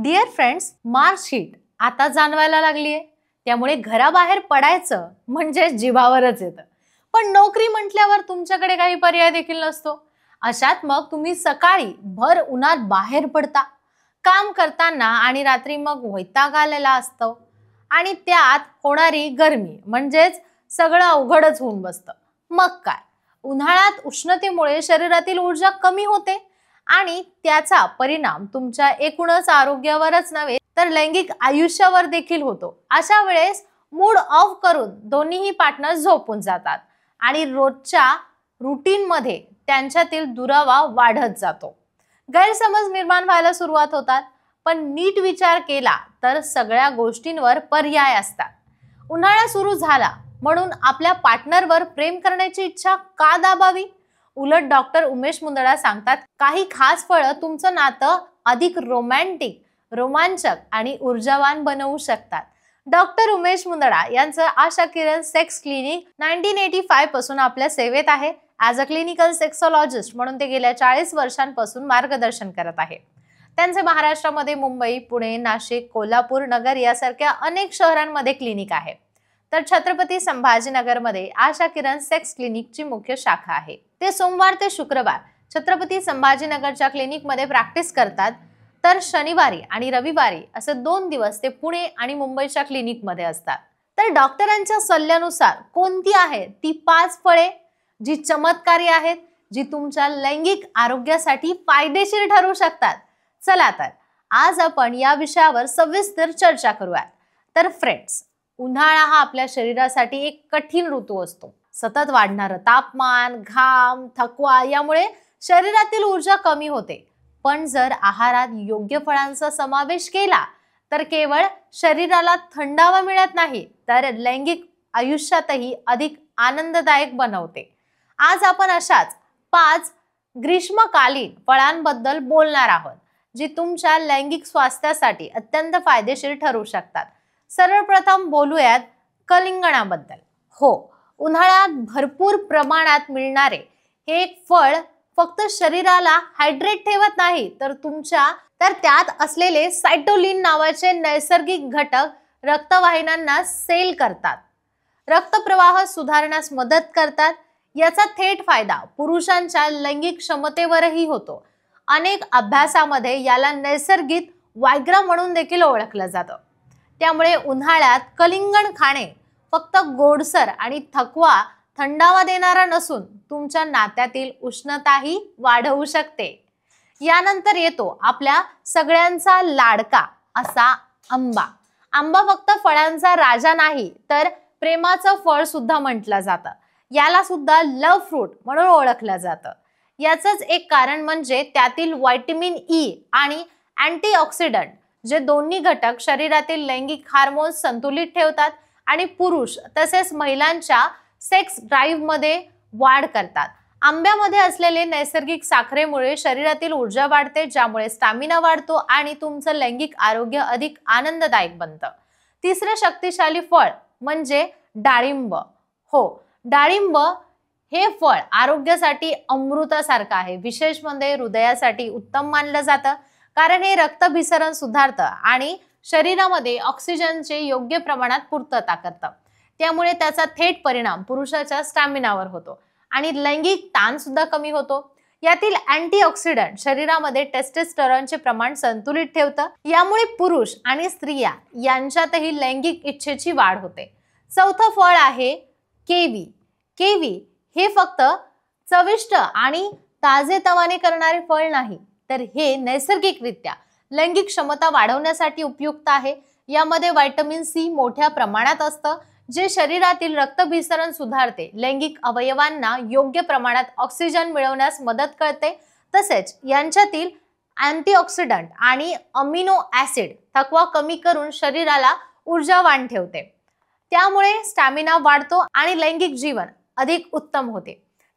Dear friends, marksheet आता जाणवायला लागलीये. त्यामुळे घराबाहेर पडायचं म्हणजे जीवावरच येतं. पण नोकरी म्हटल्यावर तुमच्याकडे काही पर्याय देखील नसतो. अशात मग तुम्ही सकाळी भर उन्हात बाहेर पडता, काम करताना आणि रात्री मग वैताग आलेला असतो आणि त्यात होणारी गरमी म्हणजेच सगळं अवघडच होऊन बसतं. मग काय, उन्हाळ्यात उष्णतेमुळे शरीरातील ऊर्जा कमी होते आणि त्याचा परिणाम तुमच्या एकूणच आरोग्यावरच नव्हे तर लैंगिक आयुष्यावर देखील होतो. अशा वेळेस मूड ऑफ करून दोन्हीही पार्टनर झोपून जातात आणि रोजच्या रुटीन मध्ये त्यांच्यातील दुरावा वाढत जातो. गैरसमज निर्माण व्हायला सुरुवात होतात. पण नीट विचार केला तर सगळ्या गोष्टींवर पर्याय असतात. उन्हाळा सुरू झाला म्हणून आपल्या पार्टनरवर प्रेम करण्याची इच्छा का दाबावी? उलट डॉक्टर उमेश मुंदडा सांगतात, काही खास फळं तुमचं नातं अधिक रोमॅन्टिक, रोमांचक आणि ऊर्जावान बनवू शकतात. डॉक्टर उमेश मुंदडा यांचं आशा किरण सेक्स क्लिनिक 1985 पासून आपल्या सेवेत आहे. ॲज अ क्लिनिकल सेक्सॉलॉजिस्ट म्हणून ते गेल्या 40 वर्षांपासून मार्गदर्शन करत आहे. त्यांचे महाराष्ट्रामध्ये मुंबई, पुणे, नाशिक, कोल्हापूर, नगर यासारख्या अनेक शहरांमध्ये क्लिनिक आहे. तर छत्रपती संभाजीनगरमध्ये आशा किरण सेक्स क्लिनिकची मुख्य शाखा आहे. ते सोमवार ते शुक्रवार छत्रपती संभाजीनगरच्या क्लिनिकमध्ये प्रॅक्टिस करतात. तर शनिवारी आणि रविवारी असे 2 दिवस ते पुणे आणि मुंबईच्या क्लिनिकमध्ये असतात. तर डॉक्टरांच्या सल्ल्यानुसार कोणती आहेत ती 5 फळे जी चमत्कारी आहेत, जी तुमच्या लैंगिक आरोग्यासाठी फायदेशीर ठरू शकतात? चला तर आज आपण या विषयावर सविस्तर चर्चा करूयात. तर फ्रेंड्स, उन्हाळा हा आपल्या शरीरासाठी एक कठीण ऋतू असतो. सतत वाढणारं तापमान, घाम, थकवा यामुळे शरीरातील ऊर्जा कमी होते. पण जर आहारात योग्य फळांचा समावेश केला तर केवळ शरीराला थंडावा मिळत नाही तर लैंगिक आयुष्यातही अधिक आनंददायक बनवते. आज आपण अशाच 5 ग्रीष्मकालीन फळांबद्दल बोलणार आहोत जी तुमच्या लैंगिक स्वास्थ्यासाठी अत्यंत फायदेशीर ठरू शकतात. सर्वप्रथम बोलूयात कलिंगणाबद्दल. हो, उन्हाळ्यात भरपूर प्रमाणात मिळणारे हे एक फळ फक्त शरीराला हायड्रेट ठेवत नाही तर त्यात असलेले सायटोलिन नावाचे नैसर्गिक घटक रक्तवाहिन्यांना सेल करतात, रक्तप्रवाह सुधारण्यास मदत करतात. याचा थेट फायदा पुरुषांच्या लैंगिक क्षमतेवरही होतो. अनेक अभ्यासामध्ये याला नैसर्गिक वायग्रा म्हणून देखील ओळखलं जातं. त्यामुळे उन्हाळ्यात कलिंगण खाणे फक्त गोडसर आणि थकवा थंडावा देणारा नसून तुमच्या नात्यातील उष्णताही वाढवू शकते. यानंतर येतो आपल्या सगळ्यांचा लाडका असा आंबा. आंबा फक्त फळांचा राजा नाही तर प्रेमाचं फळ सुद्धा म्हटलं जातं. याला सुद्धा लव्ह फ्रूट म्हणून ओळखलं जातं. याचंच एक कारण म्हणजे त्यातील व्हिटॅमिन ई आणि अँटीऑक्सिडंट जे दोन्ही घटक शरीरातील लैंगिक हार्मोन्स संतुलित ठेवतात आणि पुरुष तसेच महिलांच्या सेक्स ड्राईव्ह मध्ये वाढ करतात. आंब्यामध्ये असलेले नैसर्गिक साखरेमुळे शरीरातील ऊर्जा वाढते, ज्यामुळे स्टॅमिना वाढतो आणि तुमचं लैंगिक आरोग्य अधिक आनंददायक बनतं. तिसरं शक्तिशाली फळ म्हणजे डाळिंब. हो, डाळिंब हे फळ आरोग्यासाठी अमृतासारखं आहे. विशेष म्हणजे हृदयासाठी उत्तम मानलं जातं कारण हे रक्तभिसरण सुधारतं आणि शरीरामध्ये ऑक्सिजनचे योग्य प्रमाणात पूर्तता करतं. त्यामुळे त्याचा थेट परिणाम पुरुषाच्या स्टॅमिनावर होतो आणि लैंगिक ताण सुद्धा कमी होतो. यातील अँटीऑक्सिडंट शरीरामध्ये टेस्टोस्टेरॉनचे प्रमाण संतुलित ठेवतं. यामुळे पुरुष आणि स्त्रिया यांच्यातही लैंगिक इच्छेची वाढ होते. चौथं फळ आहे केवी. केवी हे फक्त चविष्ट आणि ताजेतवाने करणारे फळ नाही तर हे नैसर्गिकरित्या लैंगिक क्षमता वाढवण्यासाठी उपयुक्त आहे. यामध्ये व्हिटॅमिन सी मोठ्या प्रमाणात असतं जे शरीरातील रक्तभिसरण सुधारते, लैंगिक अवयवांना योग्य प्रमाणात ऑक्सिजन मिळवण्यास मदत करते. तसेच यांच्यातील अँटीऑक्सिडंट आणि अमिनो ऍसिड थकवा कमी करून शरीराला ऊर्जावान ठेवते. त्यामुळे स्टॅमिना वाढतो आणि लैंगिक जीवन अधिक उत्तम होते.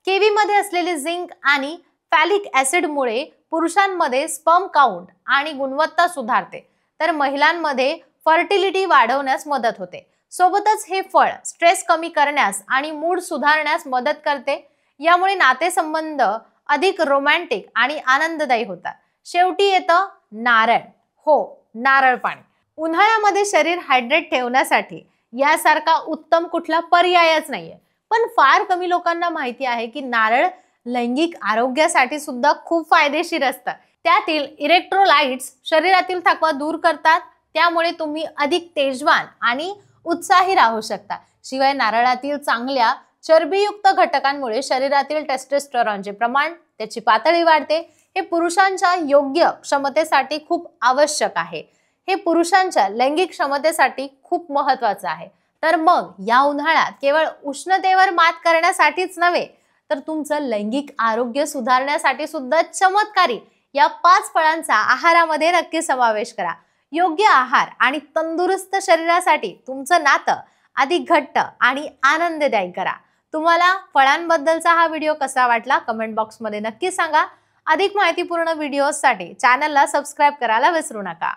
केवीमध्ये असलेले झिंक आणि फॅलिक ऍसिडमुळे पुरुषांमध्ये स्पर्म काउंट आणि गुणवत्ता सुधारते तर महिलांमध्ये फर्टिलिटी वाढवण्यास मदत होते. सोबतच हे फळ स्ट्रेस कमी करण्यास आणि मूड सुधारण्यास मदत करते. यामुळे नातेसंबंध अधिक रोमॅन्टिक आणि आनंददायी होतात. शेवटी येतं नारळ. हो, नारळ पाणी. उन्हाळ्यामध्ये शरीर हायड्रेट ठेवण्यासाठी यासारखा उत्तम कुठला पर्यायच नाहीये. पण फार कमी लोकांना माहिती आहे की नारळ लैंगिक आरोग्यासाठी सुद्धा खूप फायदेशीर असतात. त्यातील इलेक्ट्रोलाइट्स शरीरातील थकवा दूर करतात, त्यामुळे तुम्ही अधिक तेजवान आणि उत्साही राहू शकता. शिवाय नारळातील चांगल्या चरबीयुक्त घटकांमुळे शरीरातील टेस्टोस्टेरॉनचे प्रमाण, त्याची पातळी वाढते. हे पुरुषांच्या योग्य क्षमतेसाठी खूप आवश्यक आहे. हे पुरुषांच्या लैंगिक क्षमतेसाठी खूप महत्त्वाचं आहे. तर मग या उन्हाळ्यात केवळ उष्णतेवर मात करण्यासाठीच नव्हे, तर तुमचं लैंगिक आरोग्य सुधारण्यासाठी सुद्धा चमत्कारी या 5 फळांचा आहारामध्ये नक्की समावेश करा. योग्य आहार आणि तंदुरुस्त शरीरासाठी तुमचं नातं अधिक घट्ट आणि आनंददायी करा. तुम्हाला फळांबद्दलचा हा व्हिडिओ कसा वाटला कमेंट बॉक्समध्ये नक्की सांगा. अधिक माहितीपूर्ण व्हिडिओजसाठी चॅनलला सबस्क्राईब करायला विसरू नका.